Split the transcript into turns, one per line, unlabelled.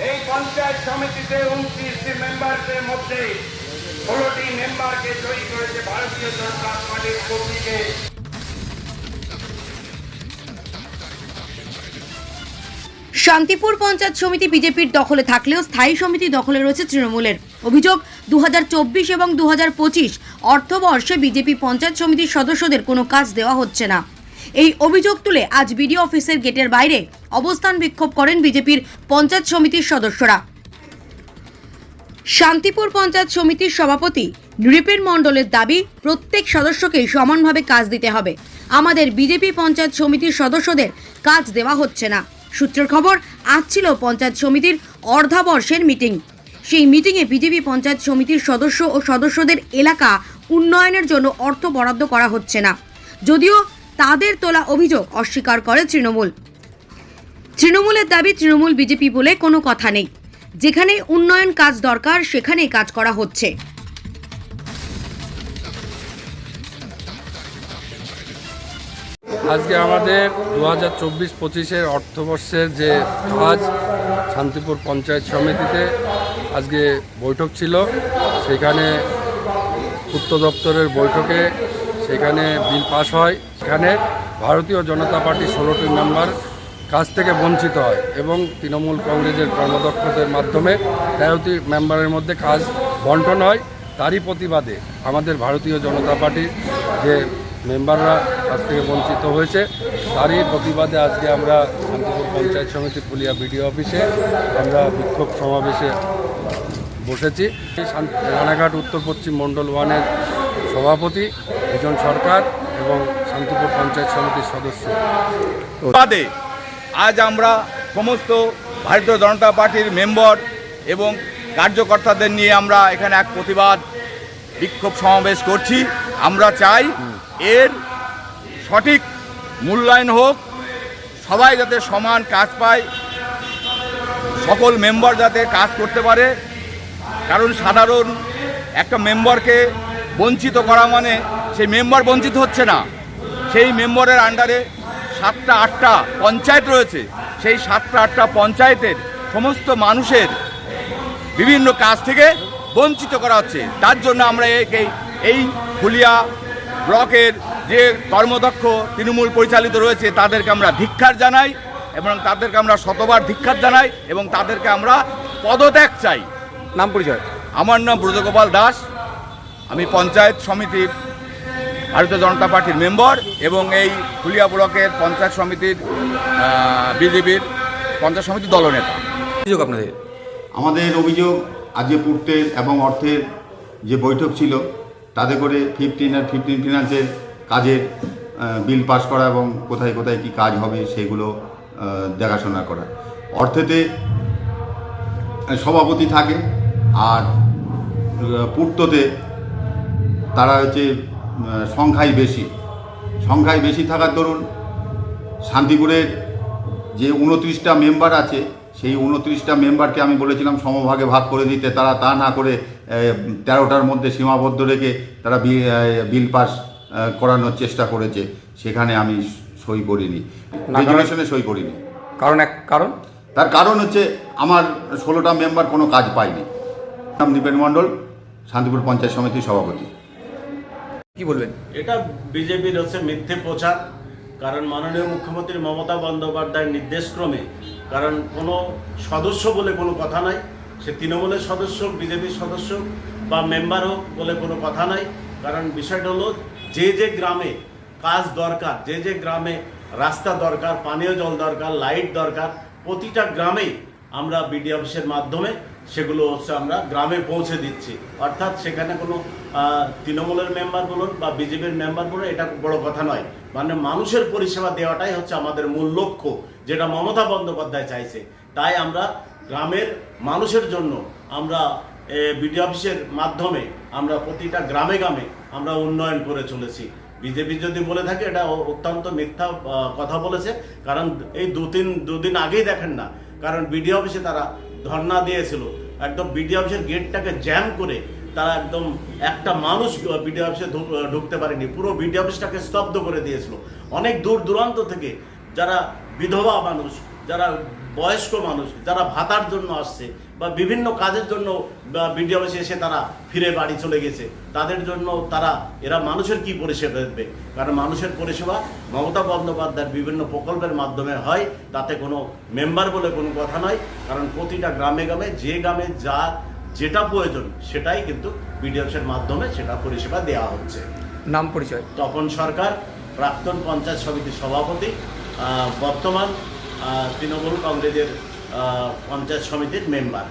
এই পঞ্চায়েত সমিতিতে 29টি মেম্বারদের মধ্যে 16টি মেম্বারকে জয়ী করেছে ভারতীয় জনতা পার্টির কর্মীকে।
শান্তিপুর পঞ্চায়েত সমিতি বিজেপির দখলে থাকলেও স্থায়ী সমিতি দখলে রয়েছে তৃণমূলের। অভিযোগ 2024 এবং 2025 অর্থবর্ষে বিজেপি পঞ্চায়েত সমিতির সদস্যদের কোনো কাজ দেওয়া হচ্ছে না। এই অভিযোগ তুলে আজ বিডিও অফিসের গেটের বাইরে অবস্থান বিক্ষোভ করেন বিজেপির পঞ্চায়েত সমিতির সদস্যরা। শান্তিপুর পঞ্চায়েত সমিতির সভাপতি নৃপেন মণ্ডলের দাবি, প্রত্যেক সদস্যকেই সমানভাবে কাজ দিতে হবে। আমাদের বিজেপি পঞ্চায়েত সমিতির সদস্যদের কাজ দেওয়া হচ্ছে না। সূত্রের খবর, আজ ছিল পঞ্চায়েত সমিতির অর্ধাবর্ষের মিটিং। সেই মিটিংয়ে বিজেপি পঞ্চায়েত সমিতির সদস্য ও সদস্যদের এলাকা উন্নয়নের জন্য অর্থ বরাদ্দ করা হচ্ছে না, যদিও তাদের তোলা অভিযোগ অস্বীকার করে তৃণমূল। তৃণমূলের দাবি, তৃণমূল বিজেপি বলে কোনো কথা নেই, যেখানে উন্নয়ন কাজ দরকার সেখানেই কাজ করা হচ্ছে।
আজকে আমাদের 2024-25 অর্থবর্ষের যে কাজ শান্তিপুর পঞ্চায়েত সমিতিতে আজকে বৈঠক ছিল। সেখানে পূর্ত দপ্তরের বৈঠকে সেখানে বিল পাস হয়। সেখানে ভারতীয় জনতা পার্টির 16টি মেম্বার কাজ থেকে বঞ্চিত হয় এবং তৃণমূল কংগ্রেসের কর্মদক্ষদের মাধ্যমে 13টি মেম্বারের মধ্যে কাজ বন্টন হয়। তারই প্রতিবাদে আমাদের ভারতীয় জনতা পার্টির যে মেম্বাররা কাছ থেকে বঞ্চিত হয়েছে, তারই প্রতিবাদে আজকে আমরা শান্তিপুর পঞ্চায়েত সমিতি ফুলিয়া বিডিও অফিসে আমরা বিক্ষোভ সমাবেশে বসেছি। রানাঘাট উত্তর পশ্চিম মণ্ডল 1-এর সভাপতি বিজন সরকার এবং শান্তিপুর পঞ্চায়েত সমিতির সদস্য।
আজ আমরা সমস্ত ভারতীয় জনতা পার্টির মেম্বার এবং কার্যকর্তাদের নিয়ে আমরা এখানে এক প্রতিবাদ বিক্ষোভ সমাবেশ করছি। আমরা চাই এর সঠিক মূল্যায়ন হোক, সবাই যাতে সমান কাজ পায়, সকল মেম্বার যাতে কাজ করতে পারে। কারণ সাধারণ একটা মেম্বারকে বঞ্চিত করা মানে সেই মেম্বার বঞ্চিত হচ্ছে না, সেই মেম্বারের আন্ডারে 7টা 8টা পঞ্চায়েত রয়েছে। সেই 7টা 8টা পঞ্চায়েতের সমস্ত মানুষের বিভিন্ন কাজ থেকে বঞ্চিত করা হচ্ছে। তার জন্য আমরা এই ফুলিয়া ব্লকের যে কর্মদক্ষ তৃণমূল পরিচালিত রয়েছে তাদেরকে আমরা ধিক্কার জানাই এবং তাদেরকে আমরা শতবার ধিক্কার জানাই এবং তাদেরকে আমরা পদত্যাগ চাই।
নাম পরিচয়?
আমার নাম ব্রজগোপাল দাস, আমি পঞ্চায়েত সমিতির ভারতীয় জনতা পার্টির মেম্বার এবং এই ফুলিয়া ব্লকের পঞ্চায়েত সমিতির বিজেপির পঞ্চায়েত সমিতির দলনেতা।
অভিযোগ আপনাদের?
আমাদের অভিযোগ, আজকে পূর্তের এবং অর্থের যে বৈঠক ছিল তাতে করে 15 আর 15 ফিনান্সের কাজের বিল পাস করা এবং কোথায় কোথায় কি কাজ হবে সেগুলো দেখাশোনা করা। অর্থেতে সভাপতি থাকে আর পূর্ততে তারা হচ্ছে সংখ্যায় বেশি থাকার দরুন শান্তিপুরের যে 29টা মেম্বার আছে সেই 29টা মেম্বারকে আমি বলেছিলাম সমভাগে ভাগ করে দিতে, তারা তা না করে 13টার মধ্যে সীমাবদ্ধ রেখে তারা বিল পাস করানোর চেষ্টা করেছে। সেখানে আমি সই করিনি, রেজুলেশনে সই করিনি।
কারণ
তার কারণ হচ্ছে আমার 16টা মেম্বার কোনো কাজ পায়নি। নাম নৃপেন মণ্ডল, শান্তিপুর পঞ্চায়েত সমিতির সভাপতি।
কি বলবেন?
এটা বিজেপির হচ্ছে মিথ্যে প্রচার। কারণ মাননীয় মুখ্যমন্ত্রী মমতা বন্দ্যোপাধ্যায়ের নির্দেশক্রমে, কারণ কোনো সদস্য বলে কোনো কথা নাই, সে তৃণমূলের সদস্য, বিজেপির সদস্য বা মেম্বার হোক বলে কোনো কথা নাই। কারণ বিষয়টা হলো যে যে গ্রামে কাজ দরকার, যে যে গ্রামে রাস্তা দরকার, পানীয় জল দরকার, লাইট দরকার, প্রতিটা গ্রামেই আমরা বিডিও অফিসের মাধ্যমে সেগুলো হচ্ছে আমরা গ্রামে পৌঁছে দিচ্ছি। অর্থাৎ সেখানে কোনো তৃণমূলের মেম্বার বলুন বা বিজেপির মেম্বার বলুন, এটা বড় কথা নয়। মানে মানুষের পরিষেবা দেওয়াটাই হচ্ছে আমাদের মূল লক্ষ্য, যেটা মমতা বন্দ্যোপাধ্যায় চাইছে। তাই আমরা গ্রামের মানুষের জন্য আমরা বিডিও অফিসের মাধ্যমে আমরা প্রতিটা গ্রামে গ্রামে আমরা উন্নয়ন করে চলেছি। বিজেপি যদি বলে থাকে এটা অত্যন্ত মিথ্যা কথা বলেছে। কারণ এই দুদিন আগেই দেখেন না, কারণ বিডিও অফিসে তারা ধর্ণা দিয়েছিল, একদম বিডিও অফিসের গেটটাকে জ্যাম করে তারা একদম একটা মানুষ বিডিও অফিসে ঢুকতে পারেনি, পুরো বিডিও অফিসটাকে স্তব্ধ করে দিয়েছিল। অনেক দূর দূরান্ত থেকে যারা বিধবা মানুষ, যারা বয়স্ক মানুষ যারা ভাতার জন্য আসছে বা বিভিন্ন কাজের জন্য বিডিও অফিসে এসে তারা ফিরে বাড়ি চলে গেছে, তাদের জন্য এরা মানুষের কি পরিষেবা দেবে? কারণ মানুষের পরিষেবা মমতা বন্দ্যোপাধ্যায়ের বিভিন্ন প্রকল্পের মাধ্যমে হয়, তাতে কোনো মেম্বার বলে কোনো কথা নয়। কারণ প্রতিটা গ্রামে গ্রামে যেটা প্রয়োজন সেটাই কিন্তু বিডিও অফিসের মাধ্যমে সেটা পরিষেবা দেওয়া হচ্ছে।
নাম পরিচয়।
তপন সরকার, প্রাক্তন পঞ্চায়েত সমিতির সভাপতি, বর্তমান তৃণমূল কংগ্রেসের পঞ্চায়েত সমিতির মেম্বার।